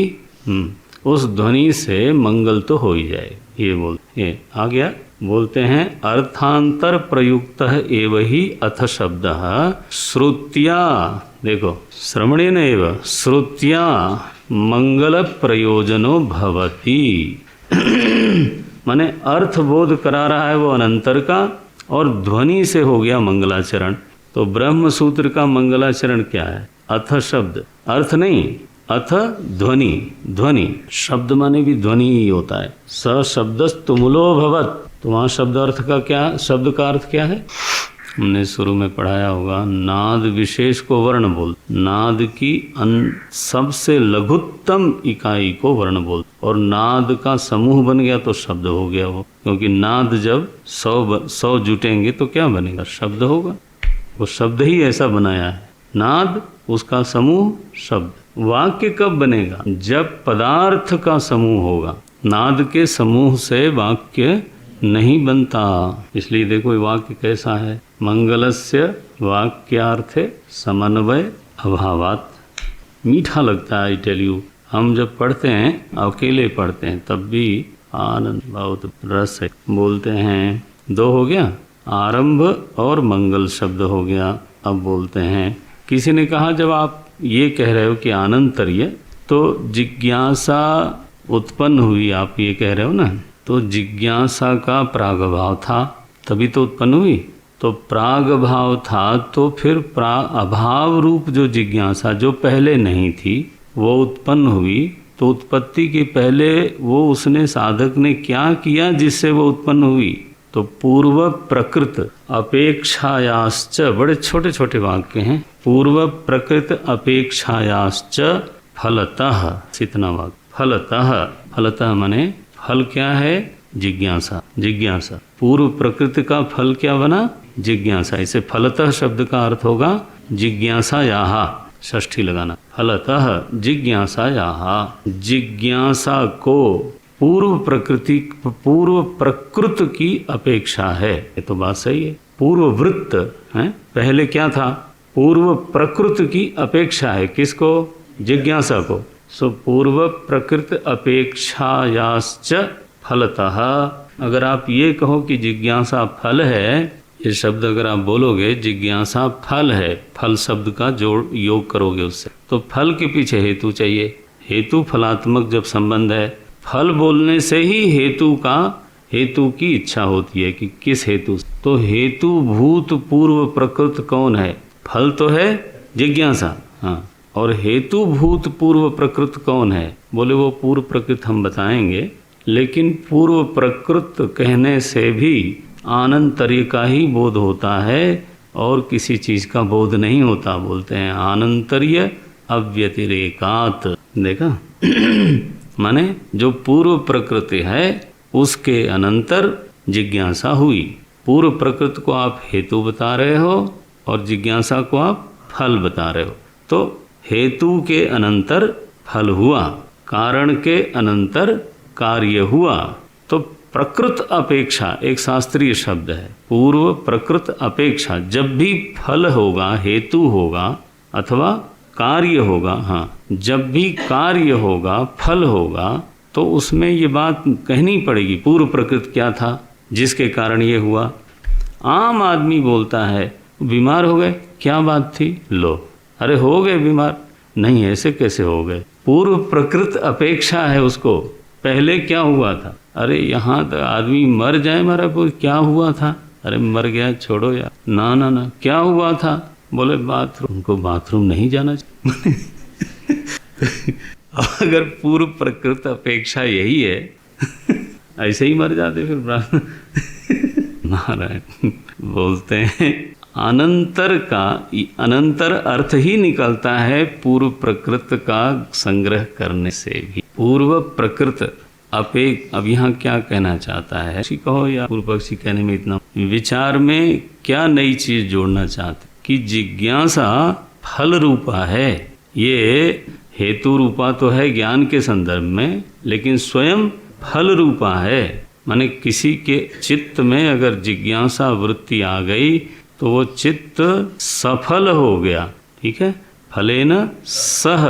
उस ध्वनि से मंगल तो हो ही जाए। ये बोलते आ गया। बोलते हैं अर्थांतर प्रयुक्त एव ही अथ शब्द श्रुत्या, देखो श्रवणेन एव श्रुत्या मंगल प्रयोजनो भवति। माने अर्थ बोध करा रहा है वो अनंतर का और ध्वनि से हो गया मंगलाचरण। तो ब्रह्म सूत्र का मंगलाचरण क्या है? अथ शब्द, अर्थ नहीं, अथ ध्वनि। ध्वनि शब्द माने भी ध्वनि ही होता है। स शब्दस्तुमुलो भवत्, तो वहाँ शब्द अर्थ का क्या, शब्द का अर्थ क्या है? हमने शुरू में पढ़ाया होगा, नाद विशेष को वर्ण बोल, नाद की सबसे लघुत्तम इकाई को वर्ण बोल, और नाद का समूह बन गया तो शब्द हो गया वो। क्योंकि नाद जब 100 जुटेंगे तो क्या बनेगा? शब्द होगा। वो शब्द ही ऐसा बनाया है, नाद उसका समूह शब्द। वाक्य कब बनेगा? जब पदार्थ का समूह होगा। नाद के समूह से वाक्य नहीं बनता। इसलिए देखो ये वाक्य कैसा है, मंगलस्य वाक्यार्थे समन्वय अभावात्। मीठा लगता है, आई टेल यू। हम जब पढ़ते हैं, अकेले पढ़ते हैं, तब भी आनंद बहुत रस है। बोलते हैं दो हो गया, आरंभ और मंगल शब्द हो गया। अब बोलते हैं, किसी ने कहा जब आप ये कह रहे हो कि अनंतर्य, तो जिज्ञासा उत्पन्न हुई, आप ये कह रहे हो ना, तो जिज्ञासा का प्रागभाव था तभी तो उत्पन्न हुई। तो प्रागभाव था तो फिर अभाव रूप जो जिज्ञासा जो पहले नहीं थी वो उत्पन्न हुई। तो उत्पत्ति के पहले वो उसने साधक ने क्या किया जिससे वो उत्पन्न हुई? तो पूर्व प्रकृत अपेक्षायाश्च, बड़े छोटे छोटे वाक्य हैं, पूर्व प्रकृत अपेक्षायाश्च फलतः, इतना वाक्य। फलतः, फलतः माने फल क्या है? जिज्ञासा। जिज्ञासा पूर्व प्रकृति का फल क्या बना? जिज्ञासा। इसे फलतः शब्द का अर्थ होगा जिज्ञासायाः, षष्ठी लगाना, फलतः जिज्ञासायाः, जिज्ञासा को पूर्व प्रकृत की अपेक्षा है। ये तो बात सही है। पूर्व वृत्त है, पहले क्या था? पूर्व प्रकृत की अपेक्षा है। किसको? जिज्ञासा को। सो पूर्व प्रकृत अपेक्षायाश्च फलतः, अगर आप ये कहो कि जिज्ञासा फल है, ये शब्द अगर आप बोलोगे जिज्ञासा फल है, फल शब्द का जोड़ योग करोगे उससे, तो फल के पीछे हेतु चाहिए। हेतु फलात्मक जब संबंध है, फल बोलने से ही हेतु की इच्छा होती है कि किस हेतु। तो हेतु भूत पूर्व प्रकृत कौन है? फल तो है जिज्ञासा, हाँ। और हेतु भूत पूर्व प्रकृत कौन है? बोले वो पूर्व प्रकृत हम बताएंगे, लेकिन पूर्व प्रकृत कहने से भी आनंतर्य का ही बोध होता है और किसी चीज का बोध नहीं होता। बोलते हैं आनंतर्य अव्यतिरेकात। देखा माने जो पूर्व प्रकृति है उसके अनंतर जिज्ञासा हुई। पूर्व प्रकृति को आप हेतु बता रहे हो और जिज्ञासा को आप फल बता रहे हो। तो हेतु के अनंतर फल हुआ, कारण के अनंतर कार्य हुआ। तो प्रकृत अपेक्षा एक शास्त्रीय शब्द है। पूर्व प्रकृत अपेक्षा, जब भी फल होगा, हेतु होगा अथवा कार्य होगा, हाँ, जब भी कार्य होगा, फल होगा, तो उसमें ये बात कहनी पड़ेगी पूर्व प्रकृत क्या था जिसके कारण ये हुआ। आम आदमी बोलता है बीमार हो गए, क्या बात थी? लो, अरे हो गए बीमार। नहीं, ऐसे कैसे हो गए? पूर्व प्रकृत अपेक्षा है उसको। पहले क्या हुआ था? अरे यहाँ तो आदमी मर जाए, मरा कोई क्या हुआ था? अरे मर गया, छोड़ो यार। ना ना ना, क्या हुआ था? बोले बाथरूम, को बाथरूम नहीं जाना चाहिए। अगर पूर्व प्रकृत अपेक्षा यही है, ऐसे ही मर जाते फिर। नारायण बोलते हैं अनंतर अर्थ ही निकलता है पूर्व प्रकृत का संग्रह करने से भी। पूर्व प्रकृत अब यहाँ क्या कहना चाहता है? कहो या पूर्व पक्षी कहने में इतना विचार में क्या नई चीज जोड़ना चाहते कि जिज्ञासा फल रूपा है। ये हेतु रूपा तो है ज्ञान के संदर्भ में, लेकिन स्वयं फल रूपा है। माने किसी के चित्त में अगर जिज्ञासा वृत्ति आ गई तो वो चित्त सफल हो गया। ठीक है, फलेन सह,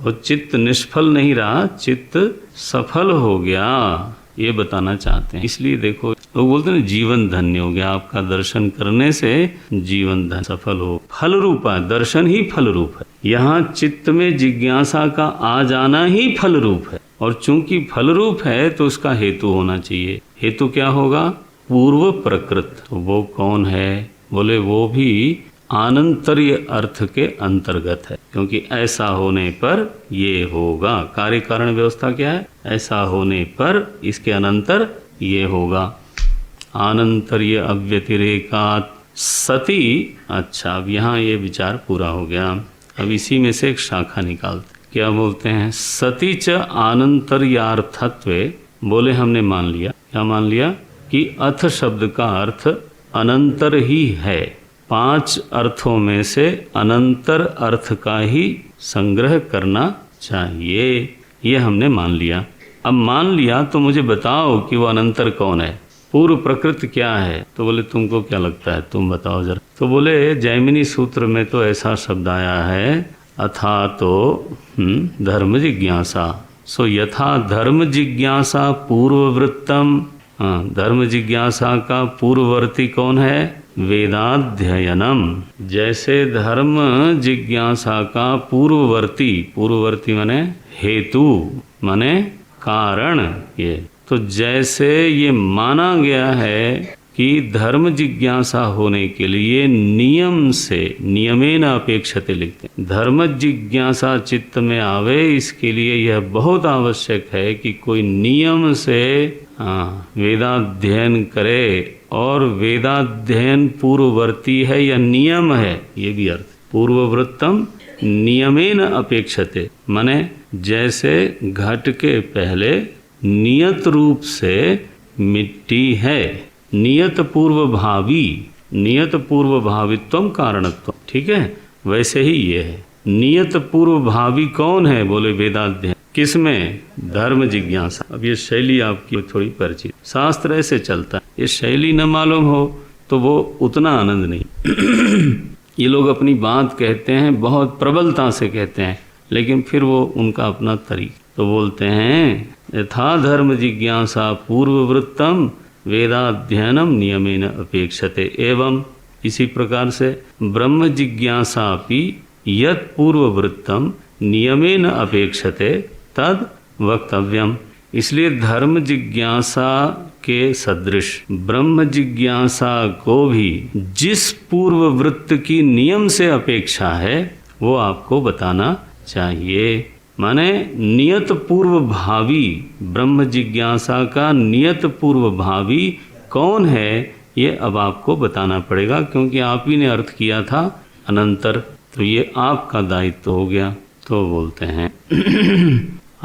वो चित्त निष्फल नहीं रहा, चित्त सफल हो गया, ये बताना चाहते हैं। इसलिए देखो लोग बोलते हैं जीवन धन्य हो गया, आपका दर्शन करने से जीवन धन्य सफल हो। फल रूप है, दर्शन ही फल रूप है। यहाँ चित्त में जिज्ञासा का आ जाना ही फल रूप है, और चूंकि फल रूप है तो उसका हेतु होना चाहिए। हेतु क्या होगा? पूर्व प्रकृत। तो वो कौन है? बोले वो भी आनंतर्य अर्थ के अंतर्गत है, क्योंकि ऐसा होने पर ये होगा। कार्य कारण व्यवस्था क्या है? ऐसा होने पर इसके अनंतर ये होगा। आनंतर्य अव्यतिरेकात् सति। अच्छा, अब यहाँ ये विचार पूरा हो गया। अब इसी में से एक शाखा निकालते, क्या बोलते हैं? सति च आनंतर्यार्थत्वे। बोले हमने मान लिया, क्या मान लिया? कि अथ शब्द का अर्थ अनंतर ही है। 5 अर्थों में से अनंतर अर्थ का ही संग्रह करना चाहिए, ये हमने मान लिया। अब मान लिया तो मुझे बताओ कि वो अनंतर कौन है, पूर्व प्रकृति क्या है? तो बोले तुमको क्या लगता है, तुम बताओ जरा। तो बोले जैमिनी सूत्र में तो ऐसा शब्द आया है, अथा तो धर्म जिज्ञासा। सो यथा धर्म जिज्ञासा पूर्ववृत्तम। धर्म जिज्ञासा का पूर्ववर्ती कौन है? वेदाध्ययनम। जैसे धर्म जिज्ञासा का पूर्ववर्ती माने हेतु माने कारण। ये तो जैसे ये माना गया है कि धर्म जिज्ञासा होने के लिए नियम से, नियमेन अपेक्षते लिखते हैं, धर्म जिज्ञासा चित्त में आवे, इसके लिए यह बहुत आवश्यक है कि कोई नियम से वेदाध्ययन करे। और वेदाध्ययन पूर्ववर्ती है या नियम है, ये भी अर्थ। पूर्ववृत्तम नियमेन अपेक्षते, माने जैसे घट के पहले नियत रूप से मिट्टी है, नियत पूर्व भावित्वम कारणत्व। ठीक है, वैसे ही ये है। नियत पूर्व भावी कौन है? बोले वेदाध्ययन। किसमें? धर्म जिज्ञासा। अब ये शैली आपकी थोड़ी परिचित, शास्त्र ऐसे चलता है, ये शैली न मालूम हो तो वो उतना आनंद नहीं। ये लोग अपनी बात कहते हैं, बहुत प्रबलता से कहते हैं, लेकिन फिर वो उनका अपना तरीका। तो बोलते हैं यथा धर्म जिज्ञासा पूर्ववृत्तम वेदाध्ययनम नियमेन अपेक्षते, एवं इसी प्रकार से ब्रह्म जिज्ञासापि यत् पूर्ववृत्तम नियमेन अपेक्षते तद वक्तव्यम। इसलिए धर्म जिज्ञासा के सदृश ब्रह्म जिज्ञासा को भी जिस पूर्व वृत्त की नियम से अपेक्षा है वो आपको बताना चाहिए। माने नियत पूर्व भावी, ब्रह्म जिज्ञासा का नियत पूर्व भावी कौन है ये अब आपको बताना पड़ेगा, क्योंकि आप ही ने अर्थ किया था अनंतर, तो ये आपका दायित्व हो गया। तो बोलते हैं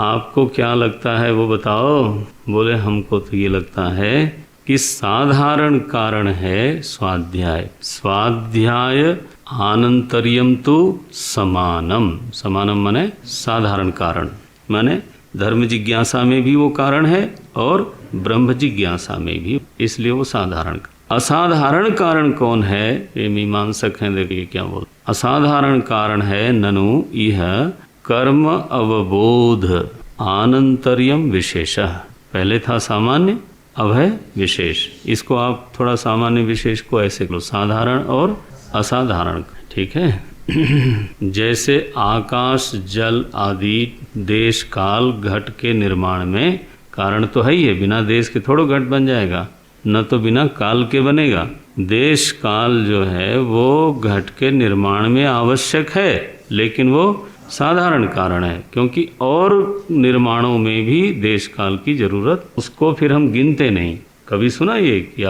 आपको क्या लगता है वो बताओ। बोले हमको तो ये लगता है कि साधारण कारण है स्वाध्याय। स्वाध्याय आनंतर्यम तो समानम। समानम माने साधारण कारण, माने धर्म जिज्ञासा में भी वो कारण है और ब्रह्म जिज्ञासा में भी, इसलिए वो साधारण। असाधारण कारण कौन है? ये मीमांसक हैं, देखिए क्या बोल। असाधारण कारण है ननु यह कर्म अवबोध आनंतर्यम विशेषः। पहले था सामान्य, अब है विशेष। इसको आप थोड़ा सामान्य विशेष को ऐसे लो, साधारण और असाधारण, ठीक है। जैसे आकाश जल आदि देश काल घट के निर्माण में कारण तो है ही है, बिना देश के थोड़ो घट बन जाएगा, न तो बिना काल के बनेगा। देश काल जो है वो घट के निर्माण में आवश्यक है, लेकिन वो साधारण कारण है, क्योंकि और निर्माणों में भी देश काल की जरूरत, उसको फिर हम गिनते नहीं। कभी सुना ये कि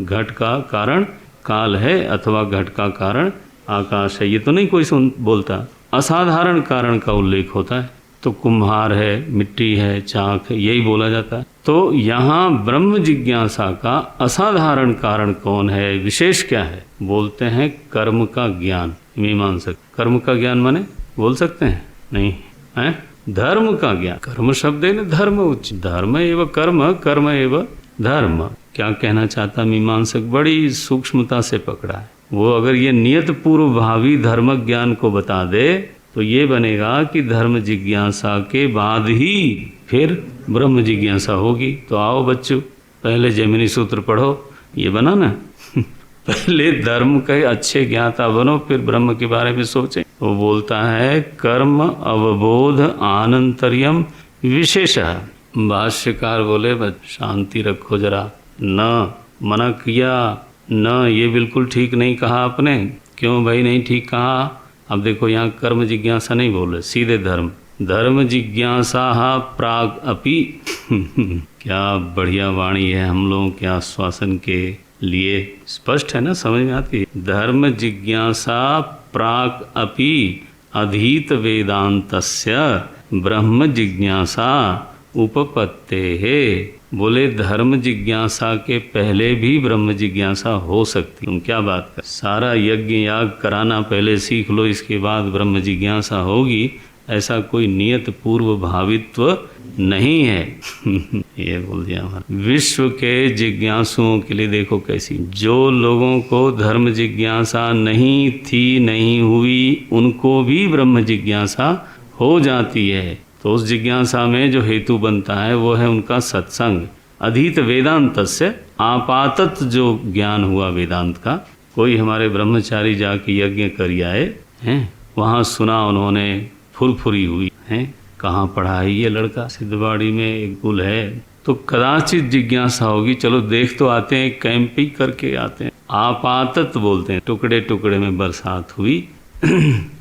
घट का कारण काल है अथवा घट का कारण आकाश है, ये तो नहीं कोई बोलता। असाधारण कारण का उल्लेख होता है, तो कुम्हार है, मिट्टी है, चाक है, यही बोला जाता है। तो यहाँ ब्रह्म जिज्ञासा का असाधारण कारण कौन है, विशेष क्या है? बोलते हैं कर्म का ज्ञान। मीमांसक कर्म का ज्ञान माने बोल सकते हैं? नहीं है, धर्म का ज्ञान। कर्म शब्द है ना, धर्म उच्च, धर्म एवं कर्म, कर्म एवं धर्म। क्या कहना चाहता मीमांसक? बड़ी सूक्ष्मता से पकड़ा है वो। अगर ये नियत पूर्व भावी धर्म ज्ञान को बता दे तो ये बनेगा कि धर्म जिज्ञासा के बाद ही फिर ब्रह्म जिज्ञासा होगी। तो आओ बच्चों, पहले जैमिनी सूत्र पढ़ो, ये बना ना। पहले धर्म के अच्छे ज्ञाता बनो, फिर ब्रह्म के बारे में सोचें। वो बोलता है कर्म अवबोध आनंतर्यम विशेषः। भाष्यकार बोले शांति रखो जरा, न मना किया, न ये बिल्कुल ठीक नहीं कहा आपने। क्यों भाई नहीं ठीक कहा? अब देखो यहाँ कर्म जिज्ञासा नहीं बोल रहे, सीधे धर्म। धर्म जिज्ञासा प्राग अपि। क्या बढ़िया वाणी है हम लोगों के आश्वासन के लिए, स्पष्ट है ना, समझ में आती है। धर्म जिज्ञासा प्राग अपि अधीत वेदांतस्य ब्रह्म जिज्ञासा उपपत्ते है। बोले धर्म जिज्ञासा के पहले भी ब्रह्म जिज्ञासा हो सकती। तुम क्या बात कर, सारा यज्ञ याग कराना पहले सीख लो, इसके बाद ब्रह्म जिज्ञासा होगी, ऐसा कोई नियत पूर्व भावित्व नहीं है। ये बोल दिया हमारा। विश्व के जिज्ञासुओं के लिए देखो कैसी, जो लोगों को धर्म जिज्ञासा नहीं थी, नहीं हुई, उनको भी ब्रह्म जिज्ञासा हो जाती है। तो उस जिज्ञासा में जो हेतु बनता है वो है उनका सत्संग। अधीत वेदांत से आपातत जो ज्ञान हुआ वेदांत का। कोई हमारे ब्रह्मचारी जाके यज्ञ कर आए हैं, वहाँ सुना उन्होंने, फुरफुरी हुई है, कहाँ पढ़ा है ये लड़का, सिद्धवाड़ी में एक कुल है, तो कदाचित जिज्ञासा होगी, चलो देख तो आते हैं, कैंपिंग करके आते हैं। आपातत बोलते हैं, टुकड़े टुकड़े में बरसात हुई।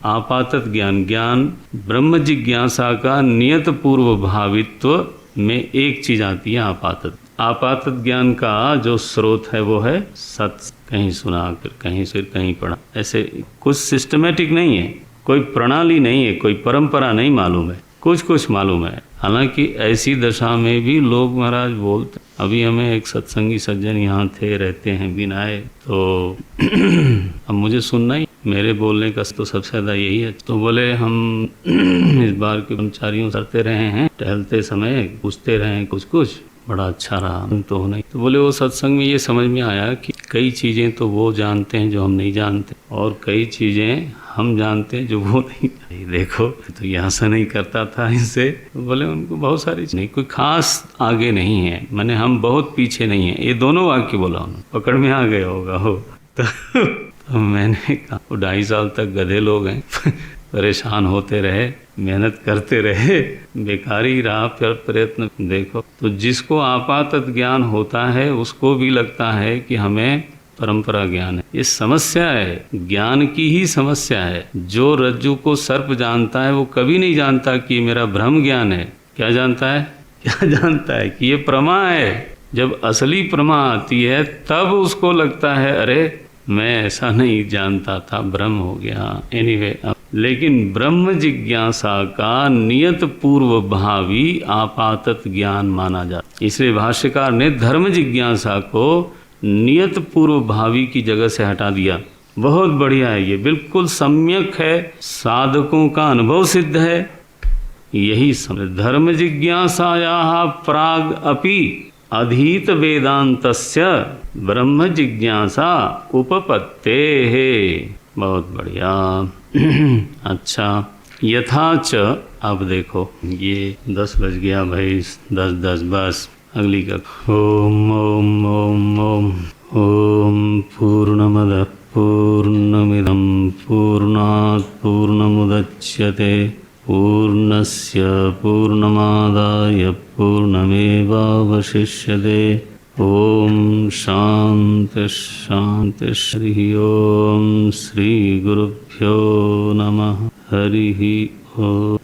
आपातत ज्ञान, ज्ञान ब्रह्म जिज्ञासा का नियत पूर्व भावित्व में एक चीज आती है, आपातत। आपातत ज्ञान का जो स्रोत है वो है सत्य। कहीं सुना, फिर कहीं से कहीं पढ़ा, ऐसे कुछ सिस्टमेटिक नहीं है, कोई प्रणाली नहीं है, कोई परंपरा नहीं मालूम है, कुछ कुछ मालूम है। हालांकि ऐसी दशा में भी लोग महाराज बोलते। अभी हमें एक सत्संगी सज्जन यहाँ थे, रहते हैं बिनाए, तो अब मुझे सुनना ही, मेरे बोलने का तो सबसे ज़्यादा यही है। तो बोले हम इस बार के कर्मचारियों से करते रहे हैं, टहलते समय पूछते रहे हैं कुछ कुछ, बड़ा अच्छा रहा तो नहीं। तो बोले वो सत्संग में ये समझ में आया कि कई चीज़ें तो वो जानते हैं जो हम नहीं जानते, और कई चीज़ें हम जानते हैं जो वो नहीं। देखो तो यहाँ से नहीं करता था इनसे। तो बोले उनको बहुत सारी नहीं, कोई खास आगे नहीं है, मैंने हम बहुत पीछे नहीं है, ये दोनों वाक्य बोला उन्होंने, पकड़ में आ गया होगा हो। तो मैंने कहा 2.5 साल तक गधे लोग हैं परेशान होते रहे, मेहनत करते रहे, बेकारी रहा फिर प्रयत्न। देखो तो जिसको आपात ज्ञान होता है उसको भी लगता है कि हमें परंपरा ज्ञान है। ये समस्या है, ज्ञान की ही समस्या है। जो रज्जु को सर्प जानता है वो कभी नहीं जानता कि मेरा भ्रम ज्ञान है। क्या जानता है? क्या जानता है कि ये प्रमा है। जब असली प्रमा आती है तब उसको लगता है अरे मैं ऐसा नहीं जानता था, भ्रम हो गया। एनीवे, लेकिन ब्रह्म जिज्ञासा का नियत पूर्व भावी आपातत ज्ञान माना जाता। इसलिए भाष्यकार ने धर्म जिज्ञासा को नियत पूर्व भावी की जगह से हटा दिया। बहुत बढ़िया है, ये बिल्कुल सम्यक है, साधकों का अनुभव सिद्ध है। यही समझ धर्म जिज्ञासाया प्राग अपि अधीत वेदांतस्य ब्रह्म जिज्ञासा उपपत्ते है। बहुत बढ़िया। अच्छा, यथाच, अब देखो ये 10 बज गया भाई, 10 बस अगली का। ओम ओम ओम ओम ओम पूर्णमदः पूर्णमिदं पूर्णात् पूर्णमुदच्यते पूर्णस्य पूर्णमादाय पूर्णमेवावशिष्यते। ओम शांति शांति। श्री ओम श्री गुरुभ्यो नमः। हरि ओम।